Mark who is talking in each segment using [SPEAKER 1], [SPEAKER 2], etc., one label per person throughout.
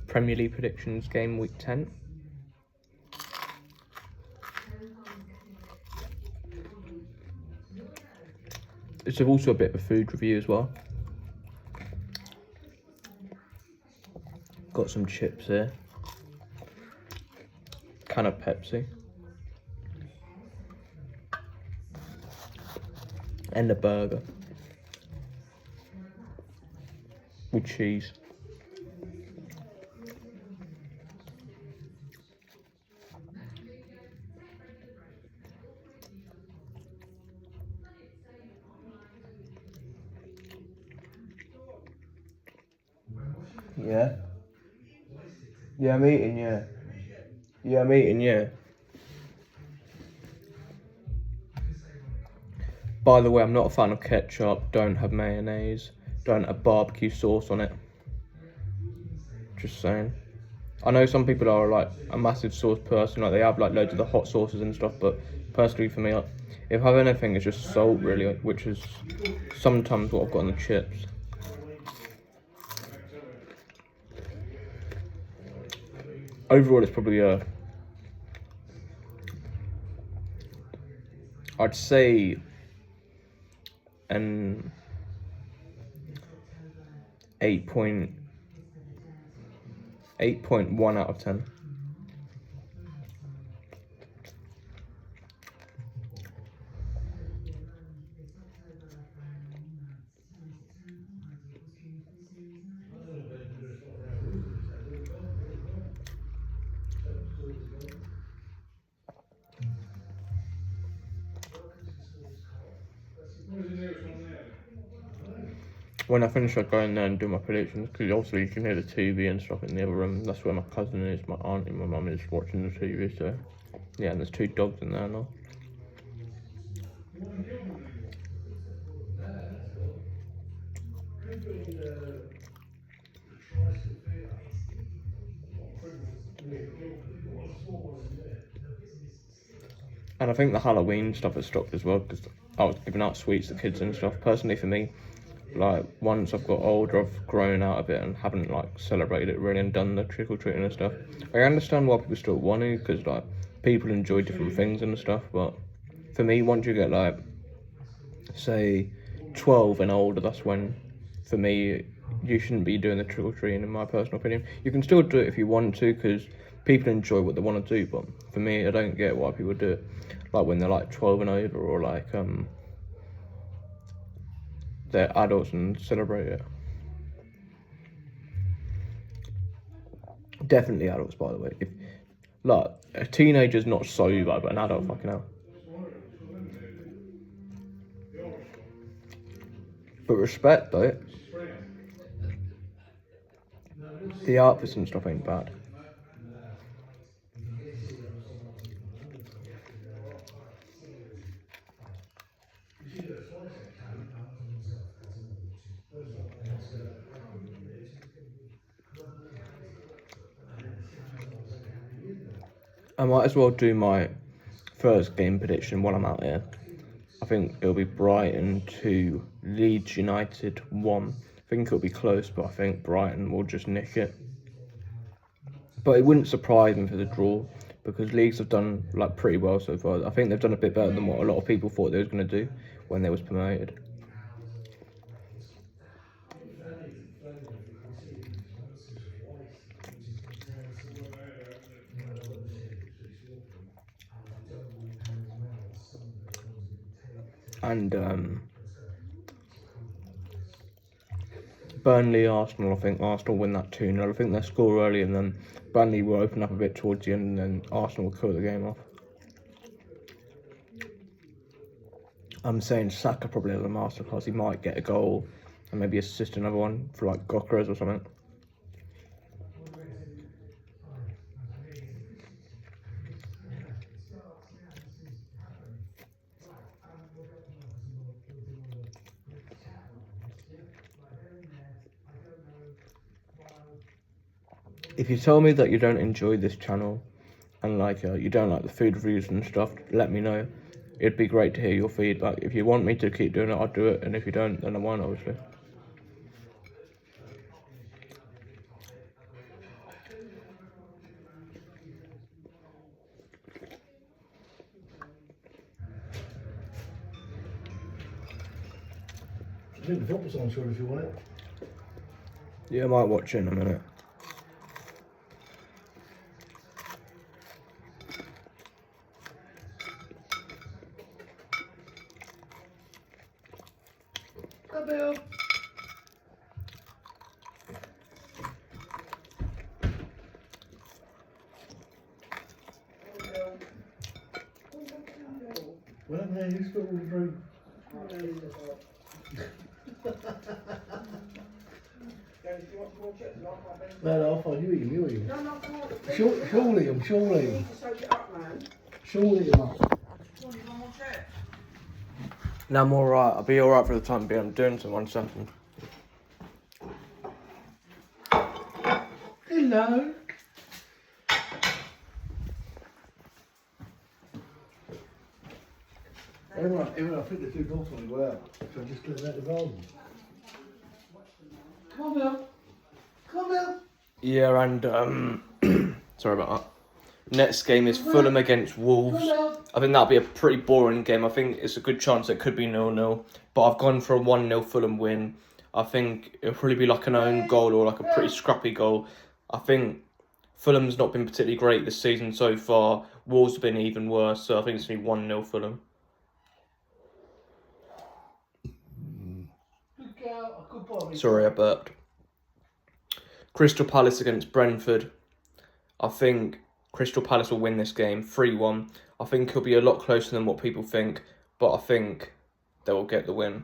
[SPEAKER 1] Premier League predictions game week 10. It's also a bit of a food review as well. Got some chips here. Can of Pepsi. And a burger. With cheese. Yeah. Yeah, I'm eating, yeah. Yeah, I'm eating, yeah. By the way, I'm not a fan of ketchup, don't have mayonnaise, don't have barbecue sauce on it. Just saying. I know some people are like a massive sauce person, like they have like loads of the hot sauces and stuff, but personally for me, if I have anything, it's just salt really, which is sometimes what I've got on the chips. Overall, it's probably I'd say an 8.1 out of 10. When I finish, I'll go in there and do my predictions, because obviously you can hear the TV and stuff in the other room. That's where my cousin is, my aunt and my mum is watching the TV, so yeah, and there's 2 dogs in there now. And I think the Halloween stuff has stopped as well, because I was giving out sweets to kids and stuff. Personally for me, like once I've got older, I've grown out of it and haven't like celebrated it really and done the trick-or-treating and stuff. I understand why people still want to, because like people enjoy different things and stuff, but for me, once you get like say 12 and older, that's when for me you shouldn't be doing the trick-or-treating, in my personal opinion. You can still do it if you want to, because people enjoy what they want to do, but for me, I don't get why people do it like when they're like 12 and over, or like they're adults and celebrate it. Definitely adults, by the way. If like a teenager's not so bad, but an adult, fucking hell. But respect though, the outfits and stuff ain't bad. I might as well do my first game prediction while I'm out here. I think it'll be Brighton 2, Leeds United 1. I think it'll be close, but I think Brighton will just nick it. But it wouldn't surprise me for the draw, because Leeds have done like pretty well so far. I think they've done a bit better than what a lot of people thought they was going to do when they was promoted. And Burnley Arsenal, I think Arsenal win that 2-0. I think they'll score early and then Burnley will open up a bit towards the end, and then Arsenal will kill the game off. I'm saying Saka probably has a masterclass. He might get a goal and maybe assist another one for like Gokras or something. If you tell me that you don't enjoy this channel and like you don't like the food reviews and stuff, let me know. It'd be great to hear your feedback. If you want me to keep doing it, I'll do it, and if you don't, then I won't, obviously.
[SPEAKER 2] think the football's on, sure, if you want it.
[SPEAKER 1] Yeah, I might watch it in a minute.
[SPEAKER 2] Come Bill. Well, man, you still through. No, I'll find you eat him, you eat him.
[SPEAKER 3] No, come on.
[SPEAKER 2] Surely him, surely.
[SPEAKER 3] You need to soak it up, man.
[SPEAKER 2] Surely him up.
[SPEAKER 3] Come on, you want more chips?
[SPEAKER 1] No, I'm alright. I'll be alright for the time being. I'm doing some 1 second.
[SPEAKER 2] Hello. Everyone, I think the two dogs want to go out, so I'm just going to let the garden. Come on, Bill. Come on, Bill.
[SPEAKER 1] Yeah, and sorry about that. Next game is Fulham against Wolves. I think that'll be a pretty boring game. I think it's a good chance it could be 0-0. But I've gone for a 1-0 Fulham win. I think it'll probably be like an own goal or like a pretty scrappy goal. I think Fulham's not been particularly great this season so far. Wolves have been even worse, so I think it's going to be 1-0 Fulham. Sorry, I burped. Crystal Palace against Brentford. I think Crystal Palace will win this game 3-1. I think it'll be a lot closer than what people think, but I think they will get the win.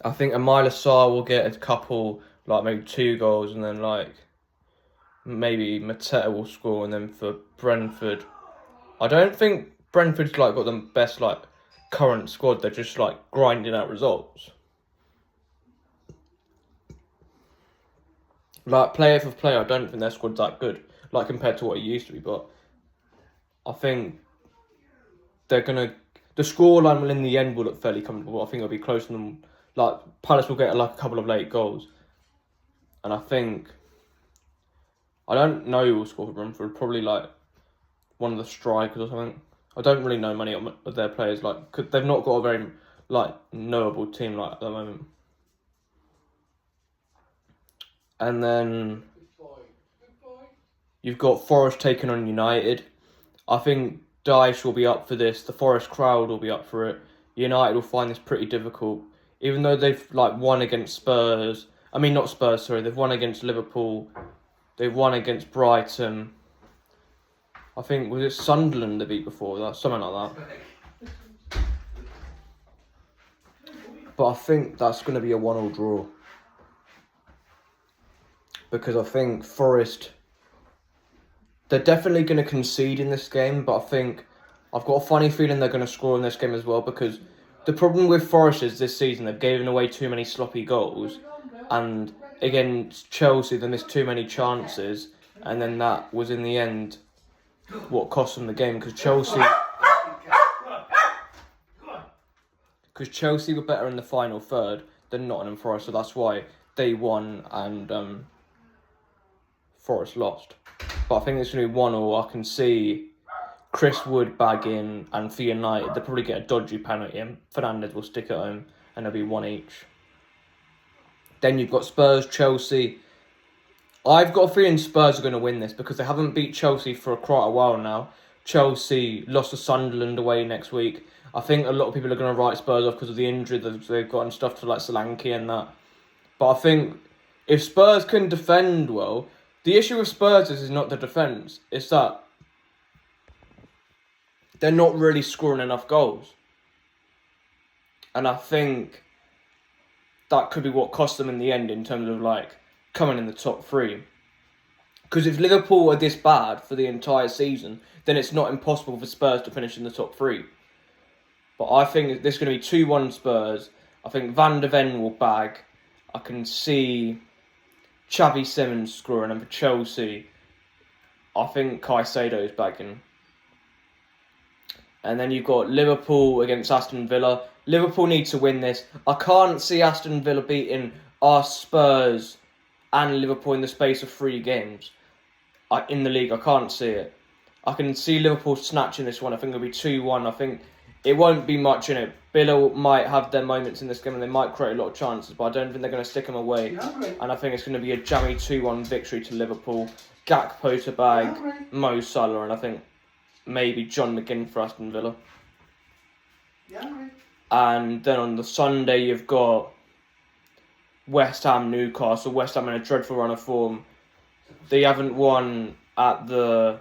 [SPEAKER 1] I think Emile Sarr will get a couple, like maybe 2 goals, and then like maybe Mateta will score, and then for Brentford, I don't think Brentford's like got the best like current squad. They're just like grinding out results. Like player for player, I don't think their squad's that good, like compared to what it used to be. But I think they're gonna. The scoreline will in the end will look fairly comfortable. I think it'll be closer than like Palace will get like a couple of late goals, and I think I don't know who will score for Brentford. Probably like one of the strikers or something. I don't really know many of their players. Like, cause they've not got a very like knowable team like at the moment. And then you've got Forest taking on United. I think Dyche will be up for this. The Forest crowd will be up for it. United will find this pretty difficult. Even though they've like won against Spurs. I mean, not Spurs, sorry. They've won against Liverpool. They've won against Brighton. I think, was it Sunderland they beat before? That something like that. But I think that's going to be a 1-1 draw. Because I think Forest, they're definitely going to concede in this game, but I think I've got a funny feeling they're going to score in this game as well, because the problem with Forest is this season they've given away too many sloppy goals, and against Chelsea they missed too many chances, and then that was in the end what cost them the game, because Chelsea were better in the final third than Nottingham Forest, so that's why they won and Forest lost. But I think it's going to be 1-1. I can see Chris Wood bagging, and for United, they'll probably get a dodgy penalty, and Fernandes will stick it home, and there'll be 1 each. Then you've got Spurs, Chelsea. I've got a feeling Spurs are going to win this because they haven't beat Chelsea for quite a while now. Chelsea lost to Sunderland away next week. I think a lot of people are going to write Spurs off because of the injury that they've got and stuff to like Solanke and that. But I think if Spurs can defend well, the issue with Spurs is not the defence. It's that they're not really scoring enough goals. And I think that could be what cost them in the end in terms of like coming in the top 3. Because if Liverpool are this bad for the entire season, then it's not impossible for Spurs to finish in the top 3. But I think this is going to be 2-1 Spurs. I think Van de Ven will bag. I can see Xavi Simons scoring, and for Chelsea, I think Caicedo's bagging. And then you've got Liverpool against Aston Villa. Liverpool need to win this. I can't see Aston Villa beating our Spurs and Liverpool in the space of 3 games. In the league, I can't see it. I can see Liverpool snatching this one. I think it'll be 2-1. I think it won't be much in it. Villa might have their moments in this game and they might create a lot of chances, but I don't think they're going to stick them away. And I think it's going to be a jammy 2-1 victory to Liverpool. Gakpo to bag, Mo Salah, and I think maybe John McGinn for Aston Villa. And then on the Sunday, you've got West Ham, Newcastle. West Ham in a dreadful run of form. They haven't won at the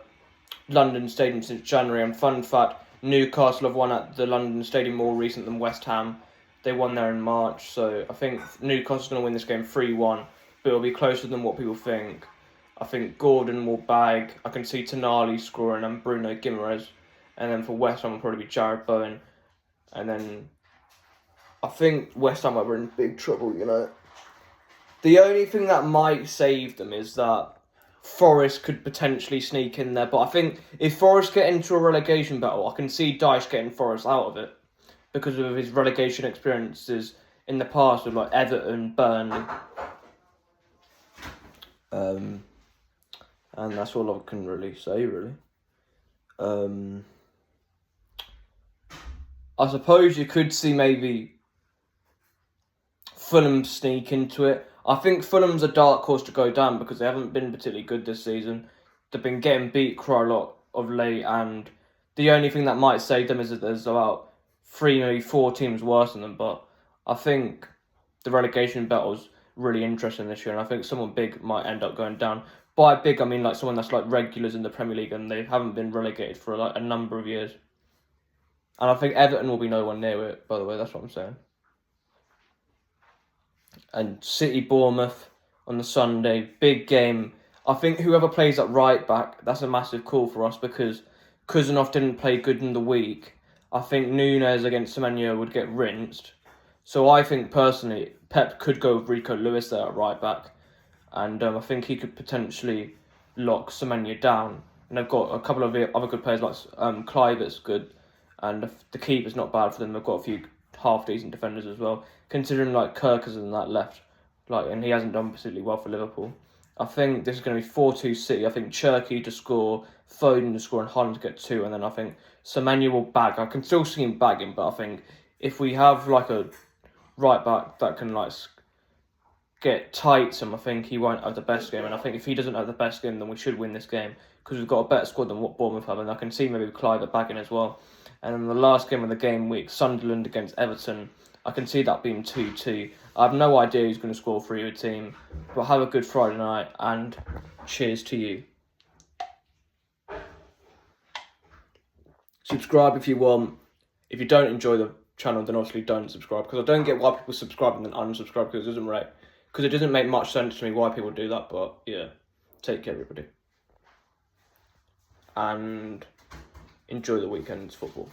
[SPEAKER 1] London Stadium since January. And fun fact, Newcastle have won at the London Stadium more recent than West Ham. They won there in March. So I think Newcastle's going to win this game 3-1. But it'll be closer than what people think. I think Gordon will bag. I can see Tonali scoring and Bruno Guimaraes. And then for West Ham, will probably be Jared Bowen. And then I think West Ham are in big trouble, you know. The only thing that might save them is that Forest could potentially sneak in there. But I think if Forest get into a relegation battle, I can see Dyche getting Forest out of it. Because of his relegation experiences in the past with like Everton, Burnley. And that's all I can really say, really. I suppose you could see maybe Fulham sneak into it. I think Fulham's a dark horse to go down because they haven't been particularly good this season. They've been getting beat quite a lot of late, and the only thing that might save them is that there's about 3, maybe 4 teams worse than them. But I think the relegation battle's really interesting this year, and I think someone big might end up going down. By big, I mean like someone that's like regulars in the Premier League and they haven't been relegated for like a number of years. And I think Everton will be no one near it, by the way, that's what I'm saying. And City Bournemouth on the Sunday, big game. I think whoever plays at right back, that's a massive call for us because Kuzanov didn't play good in the week. I think Núñez against Semenyo would get rinsed. So I think personally, Pep could go with Rico Lewis there at right back. And I think he could potentially lock Semenyo down. And they've got a couple of other good players like Kluivert's good. And the keeper's not bad for them. They've got a few half-decent defenders as well. Considering like Kirk is in that left. And he hasn't done particularly well for Liverpool. I think this is going to be 4-2 City. I think Cherky to score, Foden to score and Holland to get 2. And then I think Semenyo will bag. I can still see him bagging, but I think if we have like a right back that can like get tight to him, I think he won't have the best game. And I think if he doesn't have the best game, then we should win this game. Because we've got a better squad than what Bournemouth have. And I can see maybe Kluivert bagging as well. And then the last game of the game week, Sunderland against Everton. I can see that being 2-2. I have no idea who's going to score for your team. But have a good Friday night and cheers to you. Subscribe if you want. If you don't enjoy the channel, then obviously don't subscribe. Because I don't get why people subscribe and then unsubscribe because it doesn't rate. Because it doesn't make much sense to me why people do that. But yeah, take care everybody. And enjoy the weekend's football.